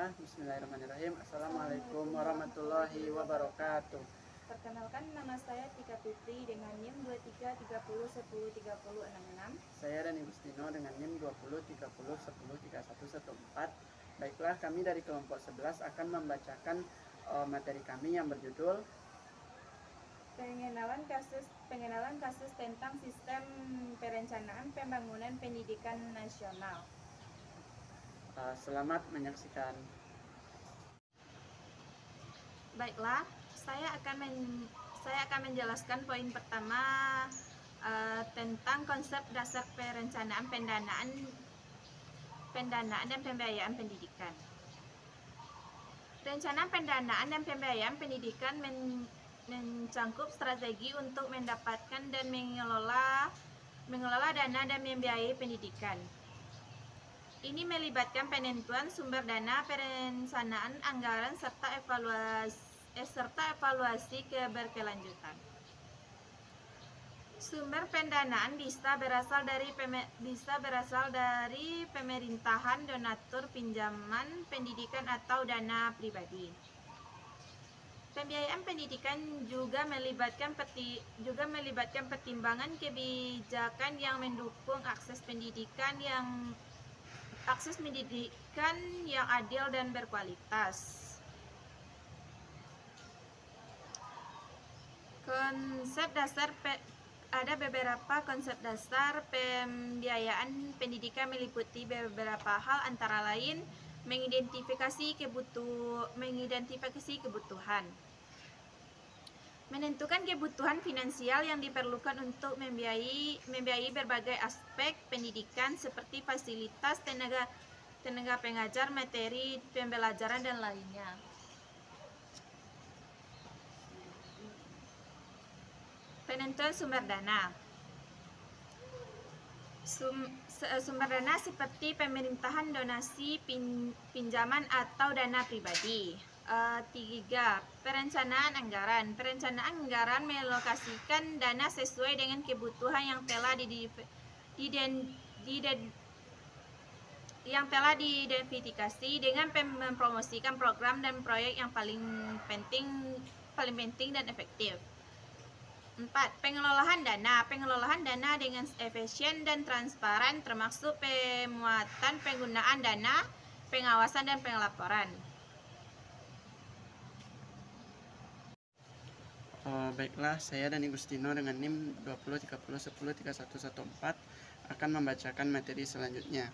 Bismillah. Bismillahirrahmanirrahim. Assalamualaikum warahmatullahi wabarakatuh. Perkenalkan, nama saya Tika Fitri dengan NIM 2330101036. Saya Dani Gustino dengan NIM 2030103114. Baiklah, kami dari kelompok 11 akan membacakan materi kami yang berjudul Pengenalan kasus tentang sistem perencanaan pembangunan pendidikan nasional. Selamat menyaksikan. Baiklah, saya akan menjelaskan poin pertama tentang konsep dasar perencanaan pendanaan dan pembiayaan pendidikan. Rencana pendanaan dan pembiayaan pendidikan mencangkup strategi untuk mendapatkan dan mengelola dana dan membiayai pendidikan. Ini melibatkan penentuan sumber dana, perencanaan anggaran, serta evaluasi keberkelanjutan. Sumber pendanaan bisa berasal dari pemerintahan, donatur, pinjaman pendidikan, atau dana pribadi. Pembiayaan pendidikan juga melibatkan pertimbangan kebijakan yang mendukung akses pendidikan yang adil dan berkualitas. Ada beberapa konsep dasar pembiayaan pendidikan meliputi beberapa hal, antara lain mengidentifikasi kebutuhan, menentukan kebutuhan finansial yang diperlukan untuk membiayai berbagai aspek pendidikan seperti fasilitas, tenaga pengajar, materi pembelajaran, dan lainnya. Penentuan sumber dana. Sumber dana seperti pemerintahan, donasi, pinjaman, atau dana pribadi. 3. Perencanaan anggaran. Perencanaan anggaran melokasikan dana sesuai dengan kebutuhan yang telah diidentifikasi dengan mempromosikan program dan proyek yang paling penting dan efektif. 4. Pengelolaan dana. Pengelolaan dana dengan efisien dan transparan, termasuk pemuatan penggunaan dana, pengawasan, dan pelaporan. Baiklah, saya Dani Gustino dengan NIM 2030103114 akan membacakan materi selanjutnya,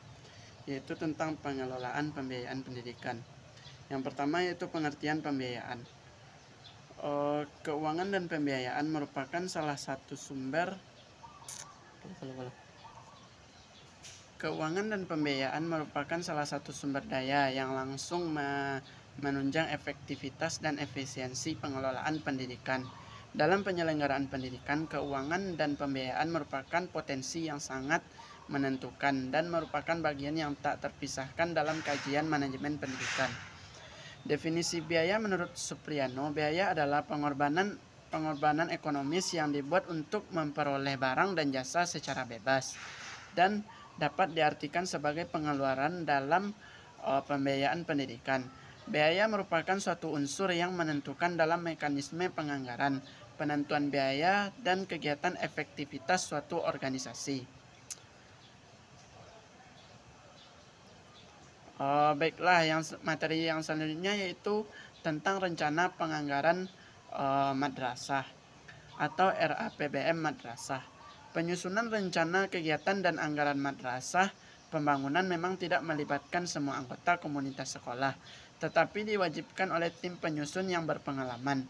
yaitu tentang pengelolaan pembiayaan pendidikan. Yang pertama yaitu pengertian pembiayaan. Keuangan dan pembiayaan merupakan salah satu sumber daya yang langsung menunjang efektivitas dan efisiensi pengelolaan pendidikan. Dalam penyelenggaraan pendidikan, keuangan dan pembiayaan merupakan potensi yang sangat menentukan dan merupakan bagian yang tak terpisahkan dalam kajian manajemen pendidikan. Definisi biaya menurut Supriano, biaya adalah pengorbanan ekonomis yang dibuat untuk memperoleh barang dan jasa secara bebas, dan dapat diartikan sebagai pengeluaran dalam pembiayaan pendidikan. Biaya merupakan suatu unsur yang menentukan dalam mekanisme penganggaran, penentuan biaya, dan kegiatan efektivitas suatu organisasi. Baiklah, materi yang selanjutnya yaitu tentang rencana penganggaran madrasah atau RAPBM madrasah. Penyusunan rencana kegiatan dan anggaran madrasah pembangunan memang tidak melibatkan semua anggota komunitas sekolah, tetapi diwajibkan oleh tim penyusun yang berpengalaman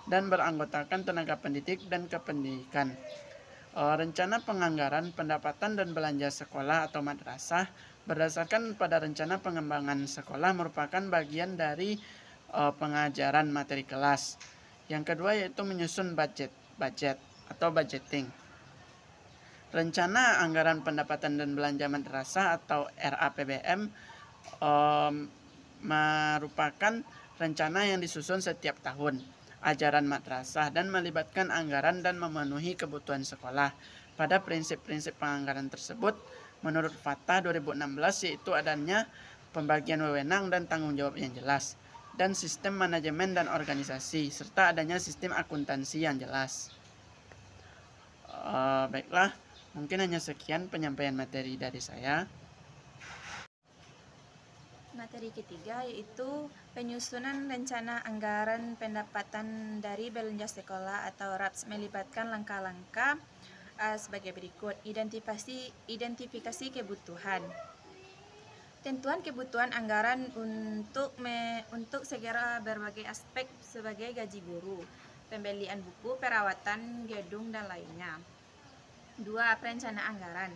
dan beranggotakan tenaga pendidik dan kependidikan. Rencana penganggaran pendapatan dan belanja sekolah atau madrasah berdasarkan pada rencana pengembangan sekolah merupakan bagian dari pengajaran materi kelas. Yang kedua yaitu menyusun budget atau budgeting. Rencana anggaran pendapatan dan belanja madrasah atau RAPBM merupakan rencana yang disusun setiap tahun ajaran madrasah dan melibatkan anggaran dan memenuhi kebutuhan sekolah. Pada prinsip-prinsip penganggaran tersebut, menurut Fatah 2016 yaitu adanya pembagian wewenang dan tanggung jawab yang jelas, dan sistem manajemen dan organisasi, serta adanya sistem akuntansi yang jelas. Baiklah, mungkin hanya sekian penyampaian materi dari saya. Materi ketiga yaitu penyusunan rencana anggaran pendapatan dari belanja sekolah atau RAPS melibatkan langkah-langkah sebagai berikut. Identifikasi kebutuhan. Tentuan kebutuhan anggaran untuk segera berbagai aspek sebagai gaji guru, pembelian buku, perawatan gedung, dan lainnya. 2. Perencanaan anggaran.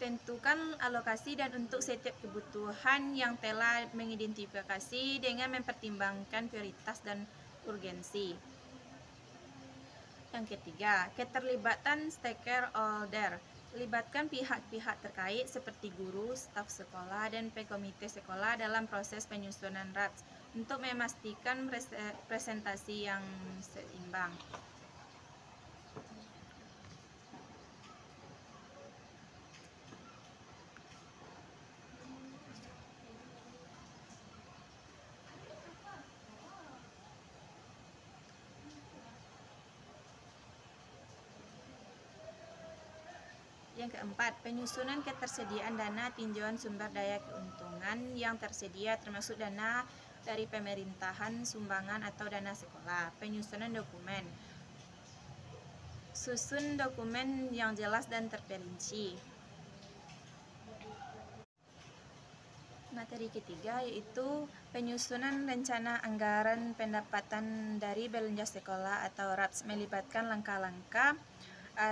Tentukan alokasi dan untuk setiap kebutuhan yang telah mengidentifikasi dengan mempertimbangkan prioritas dan urgensi. Yang ketiga, keterlibatan stakeholder. Libatkan pihak-pihak terkait seperti guru, staf sekolah, dan komite sekolah dalam proses penyusunan RAPS untuk memastikan presentasi yang seimbang. Yang keempat, penyusunan ketersediaan dana tinjauan sumber daya keuntungan yang tersedia termasuk dana dari pemerintahan, sumbangan, atau dana sekolah. Penyusunan dokumen. Susun dokumen yang jelas dan terperinci. Materi ketiga yaitu penyusunan rencana anggaran pendapatan dari belanja sekolah atau RAPS melibatkan langkah-langkah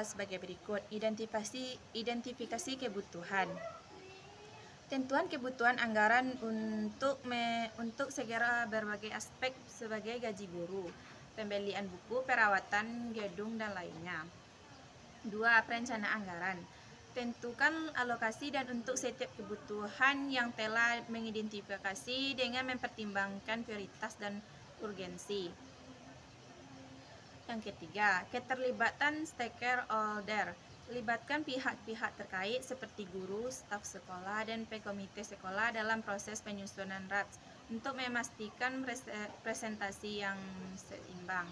sebagai berikut. Identifikasi kebutuhan. Tentuan kebutuhan anggaran untuk segera berbagai aspek sebagai gaji guru, pembelian buku, perawatan gedung, dan lainnya. 2. Perencanaan anggaran. Tentukan alokasi dan untuk setiap kebutuhan yang telah mengidentifikasi dengan mempertimbangkan prioritas dan urgensi. Yang ketiga, keterlibatan stakeholder. Libatkan pihak-pihak terkait seperti guru, staf sekolah, dan komite sekolah dalam proses penyusunan RAPS untuk memastikan presentasi yang seimbang.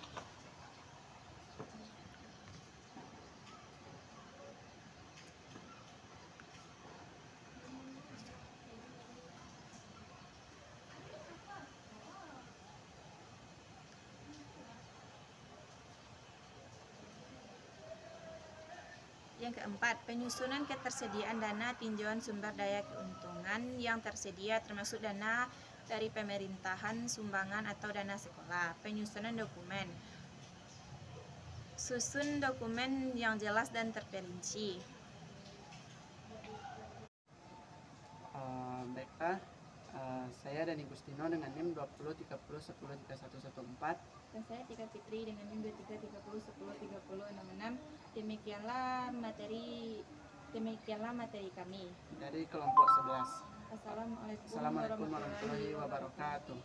Yang keempat, penyusunan ketersediaan dana tinjauan sumber daya keuntungan yang tersedia termasuk dana dari pemerintahan, sumbangan, atau dana sekolah. Penyusunan dokumen. Susun dokumen yang jelas dan terperinci. Baiklah, saya Dani Gustino dengan NIM 2030103114. Dan saya Tika Fitri dengan NIM 23301036. Demikianlah materi kami dari kelompok 11. Assalamualaikum Assalamualaikum warahmatullahi wabarakatuh.